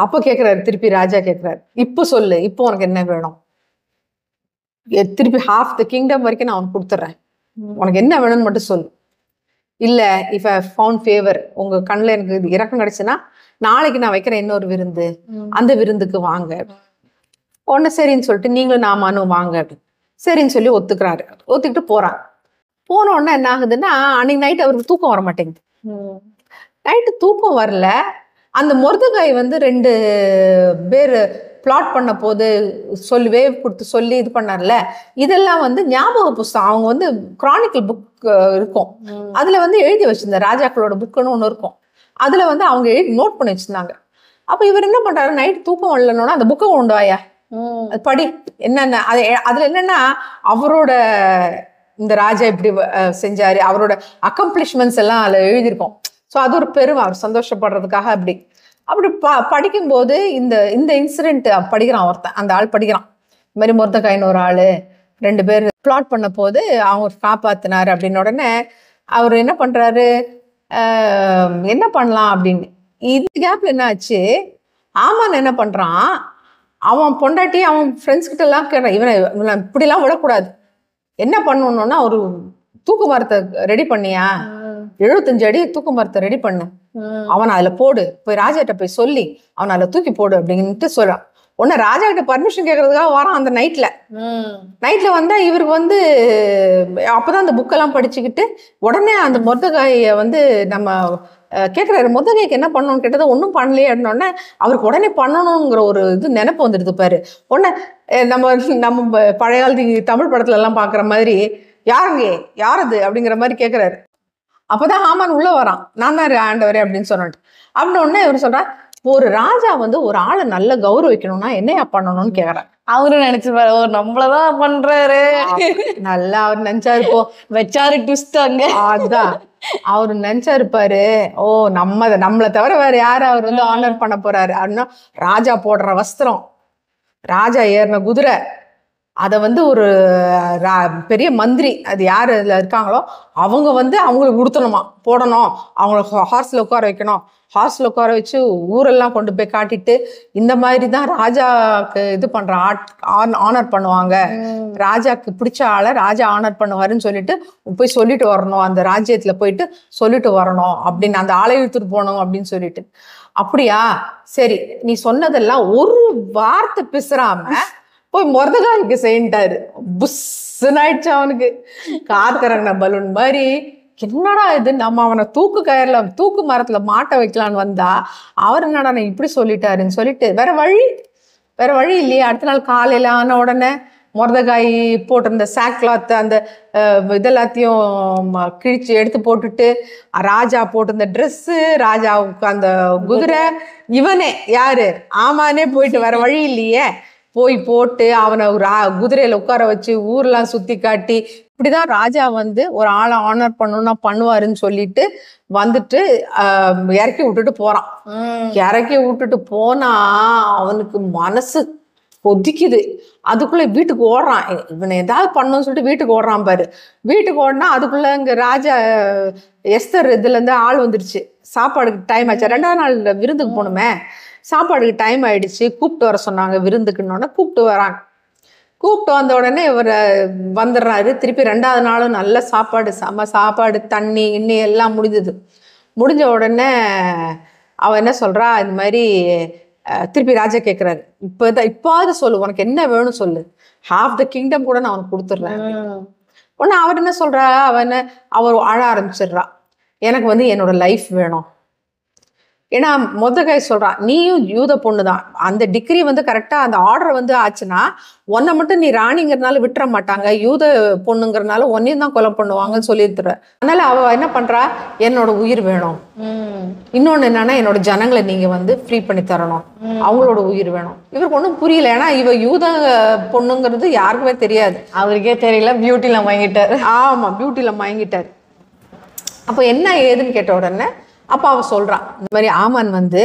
அப்போ கேட்குறாரு, திருப்பி ராஜா கேட்குறாரு, இப்போ சொல்லு, இப்போ உனக்கு என்ன வேணும், திருப்பி ஹாஃப் த கிங்டம் வரைக்கும் நான் உனக்கு கொடுத்துட்றேன், உனக்கு என்ன வேணும்னு மட்டும் சொல்லு. இல்லை, இஃப் ஐ ஃபவுண்ட் ஃபேவர், உங்கள் கண்ணில் எனக்கு இறக்கம் கிடச்சுன்னா நாளைக்கு நான் வைக்கிறேன் இன்னொரு விருந்து, அந்த விருந்துக்கு வாங்க. உடனே சரின்னு சொல்லிட்டு நீங்களும் நாமானும் வாங்க அப்படின்னு சரின்னு சொல்லி ஒத்துக்கிறாரு. ஒத்துக்கிட்டு போகிறாங்க. போன உடனே என்ன ஆகுதுன்னா, அன்னைக்கு நைட் அவருக்கு தூக்கம் வர மாட்டேங்குது. நைட்டு தூக்கம் வரல. அந்த மொர்தெகாய் வந்து 2 பேர் பிளாட் பண்ண போது வேவ் கொடுத்து சொல்லி இது பண்ணார்ல, இதெல்லாம் வந்து ஞாபக புஸ்தகம். அவங்க வந்து கிரானிக்கல் புக் இருக்கும், அதில் வந்து எழுதி வச்சிருந்த ராஜாக்களோட புக்குன்னு ஒன்று இருக்கும், அதில் வந்து அவங்க நோட் பண்ணி வச்சுருந்தாங்க. அப்போ இவர் என்ன பண்ணுறாரு, நைட்டு தூக்கம் வரலன்னா அந்த புக்கை கொண்டு வாயா, அது படி, என்னென்ன அது அதில் என்னென்னா அவரோட இந்த ராஜா இப்படி செஞ்சாரு, அவரோட அக்கம்ப்ளிஷ்மெண்ட்ஸ் எல்லாம் அதில் எழுதியிருக்கோம். ஸோ அது ஒரு பெருமை, அவர் சந்தோஷப்படுறதுக்காக அப்படி படிக்கும்போது இந்த இன்சிடென்ட் படிக்கிறான் ஒருத்தன். அந்த ஆள் படிக்கிறான், இந்த மாதிரி மொர்தெகாய்னு ஒரு ஆள் 2 பேர் பிளாட் பண்ண போது அவங்க காப்பாத்தினார் அப்படின்னு. உடனே அவர் என்ன பண்ணுறாரு, என்ன பண்ணலாம் அப்படின்னு. இந்த கேப்ல என்ன ஆச்சு, ஆமான் என்ன பண்ணுறான், அவன் பொண்டாட்டி அவன் ஃப்ரெண்ட்ஸ் கிட்ட எல்லாம் கேட்டான், இவனை இப்படிலாம் விடக்கூடாது, என்ன பண்ணணும்னா ஒரு தூக்கு மரத்தை ரெடி பண்ணியா, 75 அடி தூக்கு மரத்தை ரெடி பண்ணு, அவன் அதில் போடு, போய் ராஜாட்ட போய் சொல்லி அவனை அதில் தூக்கி போடு அப்படின்ட்டு சொல்றான். உடனே ராஜா கிட்ட பர்மிஷன் கேட்கறதுக்காக வரான். அந்த நைட்ல வந்தா இவருக்கு வந்து அப்பதான் அந்த புக்கெல்லாம் படிச்சுக்கிட்டு உடனே அந்த மொர்தெகாயை வந்து நம்ம கேட்குறாரு, மொர்தெகாய்க்கு என்ன பண்ணணும்னு கேட்டதை ஒன்றும் பண்ணலையே அப்படின்னோடனே அவருக்கு உடனே பண்ணணுங்கிற ஒரு இது நினைப்பு வந்துடுது பாரு. உடனே நம்ம பழைய காலத்து தமிழ் படத்துல எல்லாம் பார்க்குற மாதிரி யாரது அப்படிங்கிற மாதிரி கேட்குறாரு. அப்போதான் ஹாமான் உள்ள வரான், நான் தான் ஆண்டவரே அப்படின்னு சொன்னாட்டு. அப்படின்னு உடனே இவர் சொல்றார், ஒரு ராஜா வந்து ஒரு ஆளை நல்லா கௌரவிக்கணும்னா என்னையா பண்ணணும்னு கேட்குறாரு. அவரு நினைச்சுப்பாரு, ஓ நம்மளதான் பண்றாரு, நல்லா அவர் நினைச்சா இருப்போம், வச்சாரு ட்விஸ்ட் அங்க. அதான் அவரு நினைச்சா இருப்பாரு, ஓ நம்மளை தவிர வேற யாரு அவர் வந்து ஆனர் பண்ண போறாரு அப்படின்னா, ராஜா போடுற வஸ்திரம், ராஜா ஏறின குதிரை, அதை வந்து ஒரு பெரிய மந்திரி, அது யார் அதில் இருக்காங்களோ அவங்க வந்து அவங்களுக்கு உடுத்தணுமா, போடணும், அவங்கள ஹார்ஸில் உட்கார வைக்கணும், ஹார்ஸில் உட்கார வச்சு ஊரெல்லாம் கொண்டு போய் காட்டிட்டு இந்த மாதிரி தான் ராஜாவுக்கு இது பண்ணுற ஆனர் பண்ணுவாங்க, ராஜாவுக்கு பிடிச்ச ஆளை ராஜா ஆனர் பண்ணுவாருன்னு சொல்லிட்டு போய் சொல்லிட்டு வரணும், அந்த ராஜ்யத்தில் போயிட்டு சொல்லிட்டு வரணும் அப்படின்னு, அந்த ஆளை இழுத்துட்டு போகணும் அப்படின்னு சொல்லிட்டு. அப்படியா, சரி நீ சொன்னதெல்லாம் ஒரு வார்த்தை பிசுறாம போய் மொர்தெகாய்க்கு செய்யிட்டாரு. புஸ்ஸுன்னு ஆயிடுச்சு அவனுக்கு, காத்திறங்கின பலூன் மாதிரி. என்னடா இது, நம்ம அவனை தூக்கு மரத்துல மாட்ட வைக்கலான்னு வந்தா அவர் என்னடா இப்படி சொல்லிட்டாருன்னு சொல்லிட்டு வேற வழி இல்லையே. அடுத்த நாள் காலையில ஆன உடனே மொர்தெகாய் போட்டிருந்த சாக் கிளாத் அந்த இதெல்லாத்தையும் கிழிச்சு எடுத்து போட்டுட்டு, ராஜா போட்டிருந்த ட்ரெஸ்ஸு, ராஜாவுக்கு அந்த குதிரை, இவனே யாரு ஆமானே போயிட்டு வேற வழி இல்லையே போய் போட்டு அவனை குதிரையில உட்கார வச்சு ஊர்லாம் சுத்தி காட்டி, இப்படிதான் ராஜா வந்து ஒரு ஆளை ஆனர் பண்ணணும்னா பண்ணுவாருன்னு சொல்லிட்டு வந்துட்டு இறக்கி விட்டுட்டு போறான். இறக்கி விட்டுட்டு போனா அவனுக்கு மனசு கொதிக்குது. அதுக்குள்ள வீட்டுக்கு ஓடுறான், இவனை ஏதாவது பண்ணணும்னு சொல்லிட்டு வீட்டுக்கு ஓடுறான் பாரு. வீட்டுக்கு ஓடினா அதுக்குள்ள இங்க ராஜா எஸ்தர் இதுல இருந்து ஆள் வந்துருச்சு, சாப்பாடுக்கு டைம் ஆச்சு, 2ஆவது நாள் விருந்துக்கு போகணுமே, சாப்பாடுக்கு டைம் ஆயிடுச்சு, கூப்பிட்டு வர சொன்னாங்க விருந்துக்குன்னொடனே கூப்பிட்டு வராங்க. கூப்பிட்டு வந்த உடனே இவர் வந்துடுறாரு. திருப்பி 2ஆவது நாளும் நல்ல சாப்பாடு, செம சாப்பாடு, தண்ணி எல்லாம் முடிஞ்சது. முடிஞ்ச உடனே அவன் என்ன சொல்றா, இந்த மாதிரி திருப்பி ராஜா கேட்குறாரு, இப்பாவது சொல்லு, உனக்கு என்ன வேணும் சொல்லு, ஹாஃப் த கிங்டம் கூட நான் அவனுக்கு கொடுத்துட்றேன். உடனே அவர் என்ன சொல்றா, அவர் அழ ஆரம்பிச்சிடுறா, எனக்கு வந்து என்னோட லைஃப் வேணும். ஏன்னா மொர்தெகாய் சொல்றான், நீயும் யூத பொண்ணு தான், அந்த டிகிரி வந்து கரெக்டா அந்த ஆர்டர் வந்து ஆச்சுன்னா உன்னை மட்டும் நீ ராணிங்கிறதுனால விட்டுற மாட்டாங்க, யூத பொண்ணுங்கிறதுனால உன்னையும் தான் கொலை பண்ணுவாங்கன்னு சொல்லிடுற. அதனால அவ என்ன பண்றா, என்னோட உயிர் வேணும், இன்னொன்னு என்னன்னா என்னோட ஜனங்களை நீங்க வந்து ஃப்ரீ பண்ணி தரணும், அவங்களோட உயிர் வேணும். இவருக்கு ஒன்றும் புரியல, ஏன்னா இவ யூத பொண்ணுங்கிறது யாருக்குமே தெரியாது, அவருக்கே தெரியல, பியூட்டில மயங்கிட்டாரு. ஆமா, பியூட்டில மயங்கிட்டாரு. அப்போ என்ன ஏதுன்னு கேட்ட உடனே அப்போ அவ சொல்றான், இந்த மாதிரி ஆமான் வந்து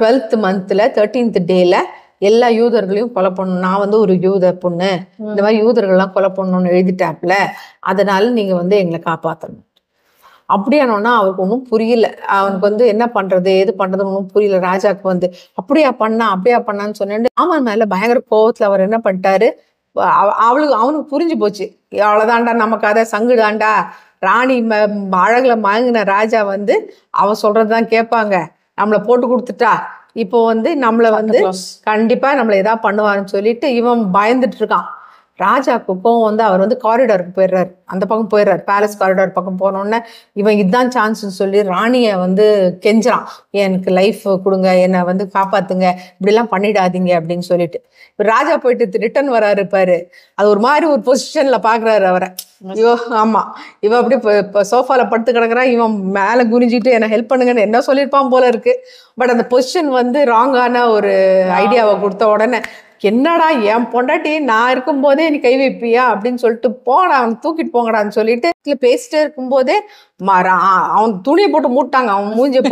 12th monthல 13th டேல எல்லா யூதர்களையும் கொலை பண்ணணும், நான் வந்து ஒரு யூத பொண்ணு, இந்த மாதிரி யூதர்கள்லாம் கொலை பண்ணணும்னு எழுதிட்டாப்ல, அதனால நீங்க வந்து எங்களை காப்பாற்றணும். அப்படியானோன்னா அவருக்கு ஒன்றும் புரியல, அவனுக்கு வந்து என்ன பண்றது ஏது பண்றதுன்னு ஒன்றும் புரியல. ராஜாவுக்கு வந்து அப்படியா பண்ணான்னு சொன்னேன். ஆமான் மேல பயங்கர கோவத்துல அவர் என்ன பண்ணிட்டாரு, அவனுக்கு புரிஞ்சு போச்சு, அவ்வளவுதான்டா நமக்கு அதை சங்குதாண்டா, ராணி அழகுல மயங்கின ராஜா வந்து அவ சொல்றதுதான் கேட்பாங்க, நம்மளை போட்டு கொடுத்துட்டா, இப்போ வந்து நம்மளை வந்து கண்டிப்பா நம்மளை ஏதாவது பண்ணுவாருன்னு சொல்லிட்டு இவன் பயந்துட்டு இருக்கான். ராஜாக்கு கோவம் வந்து அவர் வந்து காரிடாருக்கு போயிடுறாரு, அந்த பக்கம் போயிடுறாரு, பேலஸ் காரிடார் பக்கம் போனோடனே இவன் இதுதான் சான்ஸ்ன்னு சொல்லி ராணியை வந்து கெஞ்சுறான், எனக்கு லைஃப் கொடுங்க, என்னை வந்து காப்பாத்துங்க, இப்படிலாம் பண்ணிடாதீங்க அப்படின்னு சொல்லிட்டு. ராஜா போயிட்டு ரிட்டர்ன் வராரு பாரு, அது ஒரு மாதிரி ஒரு பொசிஷன்ல பாக்குறாரு அவரை. ஐயோ ஆமா, இவன் அப்படி இப்போ சோஃபால படுத்து கிடக்குறான், இவன் மேல குனிஞ்சிட்டு என்ன ஹெல்ப் பண்ணுங்கன்னு என்ன சொல்லியிருப்பான் போல இருக்கு. பட் அந்த பொசிஷன் வந்து ராங்கான ஒரு ஐடியாவை கொடுத்த உடனே, என்னடா என் பொண்டாட்டி நான் இருக்கும் போதே நீ கை வைப்பியா அப்படின்னு சொல்லிட்டு, போடா அவன் தூக்கிட்டு போங்கடான்னு சொல்லிட்டு பேசிட்டே இருக்கும் போதே அவன் துணியை போட்டு மூட்டாங்க, அவன் மூஞ்சியை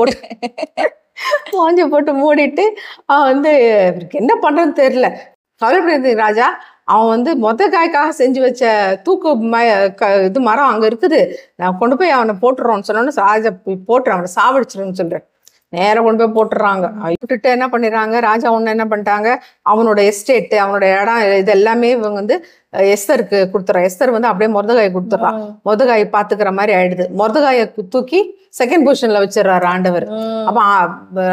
போட்டு மூடிட்டு அவன் வந்து இவருக்கு என்ன பண்றதுன்னு தெரியல. கவலைப்படாது ராஜா, அவன் வந்து மொர்தெகாய்க்காக செஞ்சு வச்ச தூக்கு இது மரம் அங்க இருக்குது, நான் கொண்டு போய் அவனை போட்டுறோன்னு சொன்னோன்னு ராஜா போட்டுறேன், அவனை சாவடிச்சிருன்னு சொல்றேன். நேரம் கொண்டு போய் போட்டுறாங்க. விட்டுட்டு என்ன பண்ணிடுறாங்க, ராஜா ஒன்று என்ன பண்ணிட்டாங்க, அவனோட எஸ்டேட்டு அவனோட இடம் இது எல்லாமே இவங்க வந்து எஸ்தருக்கு கொடுத்துறான். எஸ்தர் வந்து அப்படியே மொர்தெகாய் கொடுத்துட்றான், மொர்தெகாய் பாத்துக்கிற மாதிரி ஆயிடுது. மொர்தெகாயை தூக்கி செகண்ட் பொசிஷன்ல வச்சிடறாரு ஆண்டவர். அப்ப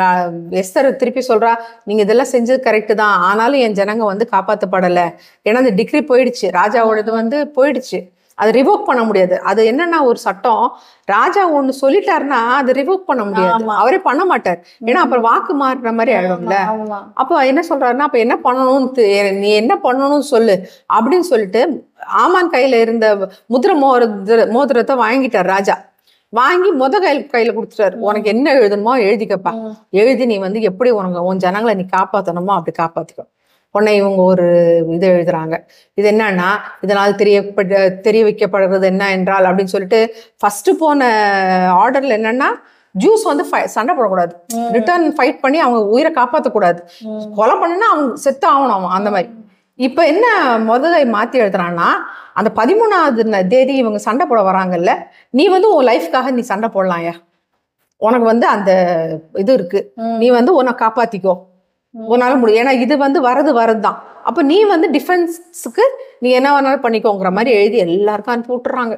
எஸ்தர் திருப்பி சொல்றா, நீங்க இதெல்லாம் செஞ்சது கரெக்டு தான், ஆனாலும் என் ஜனங்க வந்து காப்பாற்றப்படலை, ஏன்னா அந்த டிகிரி போயிடுச்சு, ராஜாவோடது வந்து போயிடுச்சு, அது ரிவோக் பண்ண முடியாது. அது என்னன்னா ஒரு சட்டம், ராஜா ஒண்ணு சொல்லிட்டாருன்னா அது ரிவோக் பண்ண முடியாது, அவரே பண்ண மாட்டார், ஏன்னா அப்புறம் வாக்கு மாறுற மாதிரி ஆயிடும்ல. அப்ப என்ன சொல்றாருன்னா, அப்ப என்ன பண்ணணும்னு நீ என்ன பண்ணணும்னு சொல்லு அப்படின்னு சொல்லிட்டு ஆமான் கையில இருந்த முதிரை மோதிரத்தை வாங்கிட்டார் ராஜா. வாங்கி கையில கொடுத்துட்டாரு, உனக்கு என்ன எழுதணுமோ எழுதிக்கப்பா, எழுதி நீ வந்து எப்படி உன் ஜனங்களை நீ காப்பாற்றணுமோ அப்படி காப்பாத்திக்கோ. உடனே இவங்க ஒரு இது எழுதுறாங்க, இது என்னன்னா, இதனால் தெரிய வைக்கப்படுறது என்ன என்றால் அப்படின்னு சொல்லிட்டு, ஃபர்ஸ்ட் போன ஆர்டர்ல என்னன்னா, ஜூஸ் வந்து சண்டை போடக்கூடாது, ரிட்டர்ன் ஃபைட் பண்ணி அவங்க உயிரை காப்பாற்றக்கூடாது, கொலை பண்ணுன்னா அவங்க செத்து ஆகணும் அவன், அந்த மாதிரி. இப்ப என்ன மொர்தெகாய் மாத்தி எழுதுறான்னா, அந்த 13வது தேதி இவங்க சண்டை போட வராங்கல்ல, நீ வந்து உன் லைஃப்காக நீ சண்டை போடலாம்யா, உனக்கு வந்து அந்த இது இருக்கு, நீ வந்து உன்னை காப்பாத்திக்கோ, உன்னால முடியும், ஏன்னா இது வந்து வரதுதான், அப்ப நீ வந்து டிஃபென்ஸுக்கு நீ என்ன வேணாலும் பண்ணிக்கோங்கிற மாதிரி எழுதி எல்லாருக்கும் அனுப்பி விட்டுறாங்க.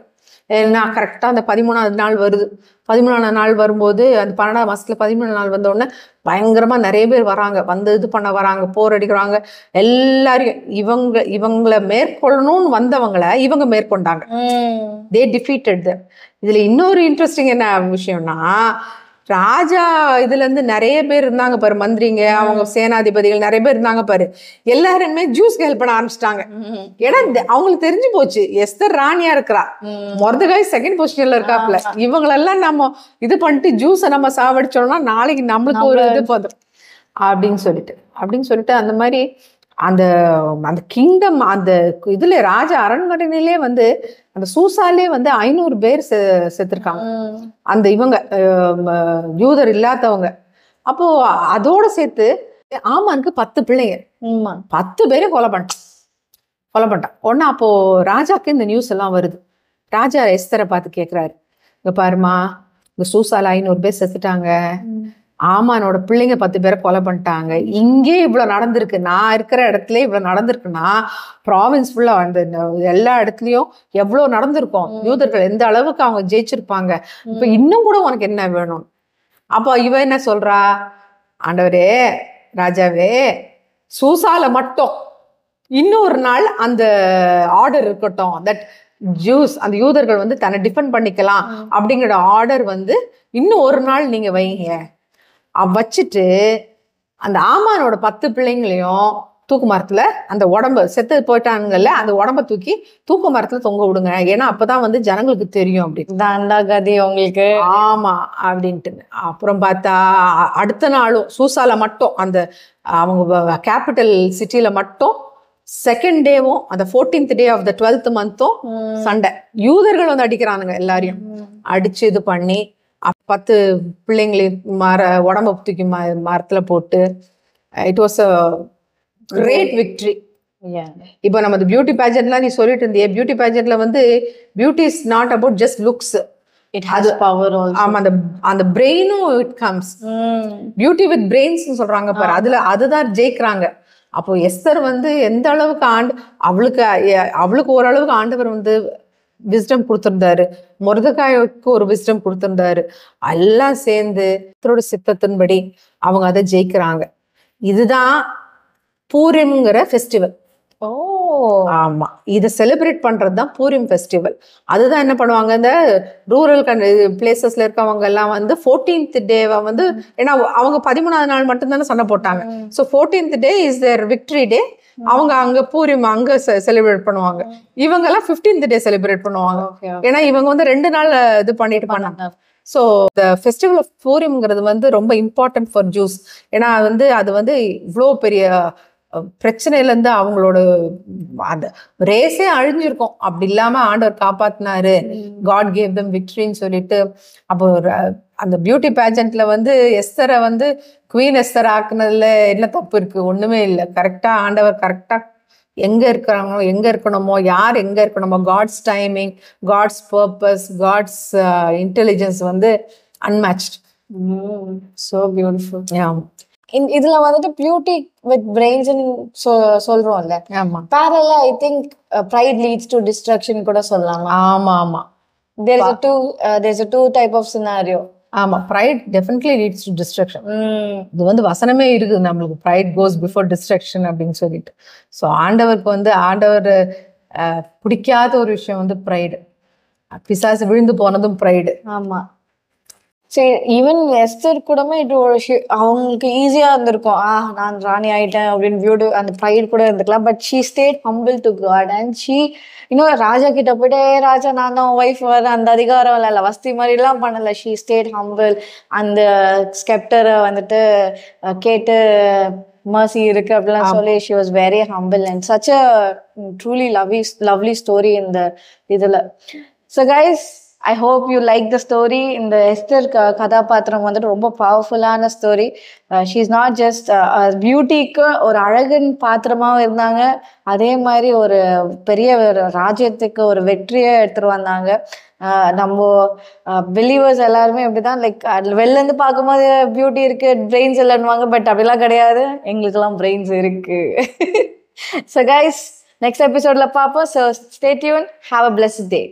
ஏன்னா கரெக்டா அந்த 13வது நாள் வருது. 13வது நாள் வரும்போது அந்த 12வது மாசத்துல 13வது நாள் வந்த உடனே பயங்கரமா நிறைய பேர் வராங்க, வந்து இது பண்ண வராங்க, போர் அடிக்கிறாங்க எல்லாரையும். இவங்களை மேற்கொள்ளணும்னு வந்தவங்களை இவங்க மேற்கொண்டாங்க, தே டிஃபீட்டட் them. இதுல இன்னொரு இன்ட்ரெஸ்டிங் என்ன விஷயம்னா, ராஜா இதுல இருந்து நிறைய பேர் இருந்தாங்க பாரு, மந்திரிங்க, அவங்க சேனாதிபதிகள் நிறைய பேர் இருந்தாங்க பாரு, எல்லாருமே ஜூஸ்க்கு ஹெல்ப் பண்ண ஆரம்பிச்சிட்டாங்க. ஏன்னா அவங்களுக்கு தெரிஞ்சு போச்சு, எஸ்தர் ராணியா இருக்கிறா, மொர்தெகாய் செகண்ட் பொசிஷன்ல இருக்காப்ல, இவங்களெல்லாம் நம்ம இது பண்ணிட்டு ஜூஸை நம்ம சாவடிச்சோம்னா நாளைக்கு நம்மளுக்கு ஒரு இது போதும் அப்படின்னு சொல்லிட்டு அந்த மாதிரி அந்த அந்த கிங்டம் அந்த இதுல ராஜ அரண்மனையிலே வந்து அந்த சூசாலே வந்து 500 பேர் செத்துருக்காங்க, அந்த இவங்க யூதர் இல்லாதவங்க. அப்போ அதோட சேர்த்து ஆமானுக்கு 10 பிள்ளைங்க, 10 பேரையும் கொலை பண்ணிட்டான். உடனே அப்போ ராஜாக்கு இந்த நியூஸ் எல்லாம் வருது. ராஜா எஸ்தரை பார்த்து கேட்கிறாரு, இங்க பாருமா, இந்த சூசால 500 பேர் செத்துட்டாங்க, ஆமானோட பிள்ளைங்க 10 பேரை கொலை பண்ணிட்டாங்க. இங்கே இவ்வளவு நடந்திருக்கு. நான் இருக்கிற இடத்துல இவ்வளவு நடந்திருக்குன்னா ப்ராவின்ஸ் ஃபுல்லா அந்த எல்லா இடத்துலயும் எவ்வளவு நடந்திருக்கும். யூதர்கள் எந்த அளவுக்கு அவங்க ஜெயிச்சிருப்பாங்க. இப்ப இன்னும் கூட உனக்கு என்ன வேணும்? அப்போ இவ என்ன சொல்றா, ஆண்டவரே ராஜாவே சூசால மட்டும் இன்னொரு நாள் அந்த ஆர்டர் இருக்கட்டும், தட் ஜூஸ் அந்த யூதர்கள் வந்து தன்னை டிஃபெண்ட் பண்ணிக்கலாம் அப்படிங்கிற ஆர்டர் வந்து இன்னும் ஒரு நாள் நீங்க வைங்க. வச்சுட்டு அந்த ஆமானோட 10 பிள்ளைங்களையும் தூக்கு மரத்துல அந்த உடம்ப செத்து போயிட்டாங்கல்ல அந்த உடம்ப தூக்கி தூக்கு மரத்துல தொங்க விடுங்க. ஏன்னா அப்பதான் வந்து ஜனங்களுக்கு தெரியும் அப்படின்னு. தாண்டா கதி உங்களுக்கு. ஆமா அப்படின்ட்டு. அப்புறம் பார்த்தா அடுத்த நாளும் சூசால மட்டும் அந்த அவங்க கேபிட்டல் சிட்டில மட்டும் செகண்ட் டேவும் அந்த 14th day of the 12th month-ம் சண்டை. யூதர்கள் வந்து அடிக்கிறானுங்க எல்லாரையும். அடிச்சு இது பண்ணி 10 பிள்ளைங்களையும் உடம்ப தூக்கி மரத்துல போட்டு it was a great victory. இப்போ நம்ம பியூட்டி பேஜென்ட்லாம் நீ சொல்லிட்டு இருந்தியே, பியூட்டி பேஜென்ட்ல வந்து beauty is not about just looks, it has power also. ஆமா, அந்த பிரெயினும் it comes. Beauty with brains சொல்றாங்க பாரு, அதுதான் ஜெயிக்கிறாங்க. அப்போ எஸ்தர் வந்து எந்த அளவுக்கு அவளுக்கு ஓரளவுக்கு ஆண்டவர் வந்து விஸ்டம் கொடுத்திருந்தாரு, மொர்தெகாய்க்கு ஒரு விஸ்டம் கொடுத்திருந்தாரு. எல்லாம் சேர்ந்து கர்த்தரோட சித்தத்தின்படி அவங்க அதை ஜெயிக்கிறாங்க. இதுதான் பூரிம்ங்கிற ஃபெஸ்டிவல். ஓ ஆமா, இதை செலிப்ரேட் பண்றதுதான் பூரிம் ஃபெஸ்டிவல். அதுதான் என்ன பண்ணுவாங்க, இந்த ரூரல் பிளேசஸ்ல இருக்கவங்க எல்லாம் வந்து 14th day வந்து, ஏன்னா அவங்க 13வது நாள் மட்டும்தானே சண்டை போட்டாங்க. So 14th day is their victory day. அவங்க அங்க பூரிம் அங்க செலிப்ரேட் பண்ணுவாங்க. இவங்க எல்லாம் 15th day செலிப்ரேட் பண்ணுவாங்க. ஏன்னா இவங்க வந்து 2 நாள் இது பண்ணிட்டு பண்ணாங்க. ஸோ த ஃபெஸ்டிவல் ஆஃப் பூரிம்ங்கிறது வந்து ரொம்ப இம்பார்ட்டன்ட் ஃபார் ஜூஸ். ஏன்னா அது வந்து இவ்வளோ பெரிய பிரச்சனையிலேருந்து அவங்களோட அந்த ரேஸே அழிஞ்சிருக்கும். அப்படி இல்லாம ஆண்டவர் காப்பாத்தினாரு, காட் கேவ் தம் விக்டரின்னு சொல்லிட்டு. அப்போ அந்த பியூட்டி பேஜென்ட்ல வந்து எஸ்தரை வந்து குவீன் எஸ்தர் ஆக்குனதுல என்ன தப்பு இருக்கு? ஒண்ணுமே இல்லை. கரெக்டா ஆண்டவர் கரெக்டா எங்க இருக்கணுமோ யார் எங்க இருக்கணுமோ, God's timing, God's purpose, God's intelligence வந்து அன்மேட்ச்ட். So beautiful. இதுல வந்துட்டு பியூட்டி வித் பிரெயின்ஸ் சொல்றோம்ல. ஆமா, பேரலா I think pride leads to destruction கூட சொல்லலாம். ஆமா ஆமா, there's a two type of scenario. ஆமா, pride definitely leads to destruction. இது வந்து வசனமே இருக்குது நம்மளுக்கு, pride goes before destruction அப்படின்னு சொல்லிட்டு. ஸோ ஆண்டவருக்கு வந்து ஆண்டவர் பிடிக்காத ஒரு விஷயம் வந்து pride. பிசாசு விழுந்து போனதும் pride. ஆமா, சரி, ஈவன் எஸ்தர் கூடமே இது அவங்களுக்கு ஈஸியா இருந்திருக்கும், நான் ராணி ஆயிட்டேன் அப்படின்னு வியூடு அந்த ப்ரைட் கூட இருந்துக்கலாம். But she stayed humble to God and she இன்னும் ராஜா கிட்ட போயிட்டு ராஜா நான் தான் ஒய்ஃப் வர அந்த அதிகாரம் இல்லை வஸ்தி மாதிரிலாம் பண்ணல. She stayed humble. அந்த ஸ்கெப்டரை வந்துட்டு கேட்டு மர்சி இருக்கு அப்படிலாம் சொல்லி she was very humble and such a truly lovely story இந்த இதுல. So guys, I hope you like the story. இந்த எஸ்தர் கதாபாத்திரம் வந்துட்டு ரொம்ப பவர்ஃபுல்லான story. She is not just பியூட்டிக்கு ஒரு அழகன் பாத்திரமாகவும் இருந்தாங்க, அதே மாதிரி ஒரு பெரிய ராஜ்யத்துக்கு ஒரு வெற்றியை எடுத்துட்டு வந்தாங்க. நம்ம பிலீவர்ஸ் எல்லாருமே இப்படிதான், லைக் வெளிலேருந்து பார்க்கும்போது பியூட்டி இருக்கு, பிரெயின்ஸ் இல்லைன்னுவாங்க. பட் அப்படிலாம் கிடையாது, எங்களுக்கெல்லாம் பிரெயின்ஸ் இருக்கு. ஸோ கைஸ், நெக்ஸ்ட் எபிசோட்ல பார்ப்போம். So stay tune. Have a blessed day.